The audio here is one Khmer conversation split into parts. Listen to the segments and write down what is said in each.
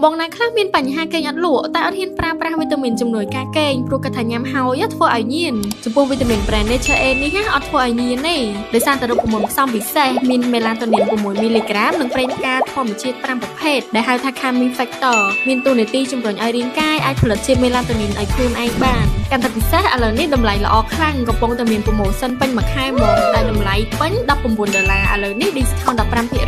បងណាខ្លះមានបញ្ហាកេងអត់លក់តែអត់ហ៊ានប្រើប្រាស់វីតាមីនជំនួយការកេងព្រោះគាត់ថាញ៉ាំហើយធ្វើឲ្យញៀនចំពោះវីតាមីន brand Nature Aid នេះអត់ធ្វើឲ្យញៀនទេដោយសារតែរូបមន្តផ្សំពិសេសមាន melatonin 6 មីលីក្រាមនិងប្រេងផ្កាធម្មជាតិ5ប្រភេទដែលហៅថា calming factor មានតួនាទីជំរុញឲ្យរាងកាយអាចផលិតជាតិ melatonin ឲ្យខ្លួនឯងបានកាន់តែពិសេសឥឡូវនេះតម្លៃល្អខ្លាំងកំពុងតែមាន promotion ពេញមួយខែហ្មងដែលតម្លៃពេញ$19ឥឡូវនេះ discount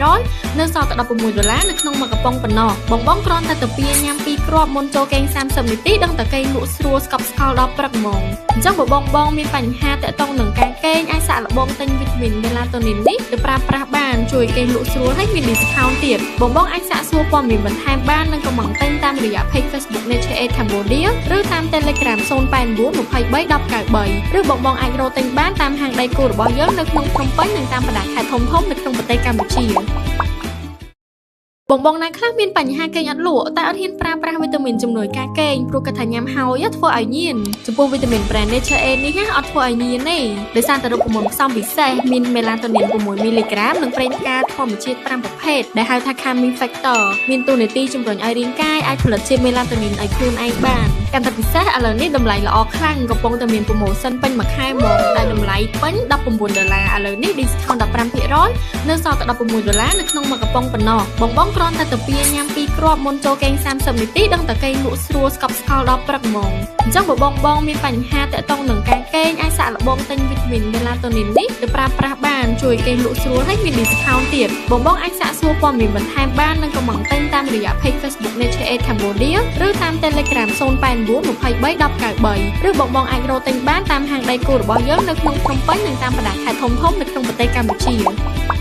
15%នៅសល់តែ$16នៅក្នុងមួយកំប៉ុងប៉ុណ្ណោះបងគ្រាន់តែទៅពីញ៉ាំ2គ្រាប់មុនចូលកេង30នាទីដឹងតែកេងលក់ស្រួលស្កប់ស្កល់ដល់ព្រឹកហ្មងអញ្ចឹងបងមានបញ្ហាតាក់ទងនឹងការកេងអាចសាកល្បងទិញវីតាមីន melatonin នេះទៅប្រើប្រាស់បានជួយកេងលក់ស្រួលហើយមាន discount ទៀតបងអាចសាកសួរព័ត៌មានបន្ថែមបាននិងcommentទិញតាមរយៈ page Facebook Nature Aid Cambodia ឬតាម Telegram 089 23 1093ឬបងអាចរកទិញបានតាមហាងដៃគូរបស់យើងនៅក្នុងភ្នំពេញនិងតាមបណ្ដាខេត្តធំៗនៅក្នុងប្រទេសកម្ពុជាបងណាខ្លះមានបញ្ហាកេងអត់លក់តែអត់ហ៊ានប្រើប្រាស់វីតាមីនជំនួយការកេងព្រោះគាត់ថាញ៉ាំហើយធ្វើឲ្យញៀនចំពោះវីតាមីន brand Nature Aid នេះអត់ធ្វើឲ្យញៀនទេដោយសារតែរូបមន្តផ្សំពិសេសមាន melatonin 6 មីលីក្រាមនិងប្រេងផ្កាធម្មជាតិ5ប្រភេទដែលហៅថា calming factor មានតួនាទីជំរុញឲ្យរាងកាយអាចផលិតជាតិ melatonin ឲ្យខ្លួនឯងបានកាន់តែពិសេសឥឡូវនេះតម្លៃល្អខ្លាំងកំពុងតែមាន promotion ពេញមួយខែហ្មងដែលតម្លៃពេញ$19ឥឡូវនេះ discount 15%នៅសល់តែ$16នៅក្នុងមួយកំប៉ុងប៉ុណ្ណោះបងគ្រាន់តែទៅពីញ៉ាំ2គ្រាប់មុនចូលកេង30នាទីដឹងតែកេងលក់ស្រួលស្កប់ស្កល់ដល់ព្រឹកហ្មងអញ្ចឹងបងមានបញ្ហាតាក់ទងនឹងការកេងអាចសាកល្បងទិញវីតាមីន melatonin នេះទៅប្រើប្រាស់បានជួយកេងលក់ស្រួលហើយមាន discount ទៀតបងអាចសាកសួរព័ត៌មានបន្ថែមបាននិងcommentទិញតាមរយៈ page Facebook Nature Aid Cambodia ឬតាម Telegram 089 23 1093ឬបងអាចរកទិញបានតាមហាងដៃគូរបស់យើងនៅក្នុងភ្នំពេញនិងតាមបណ្ដាខេត្តធំៗនៅក្នុងប្រទេសកម្ពុជា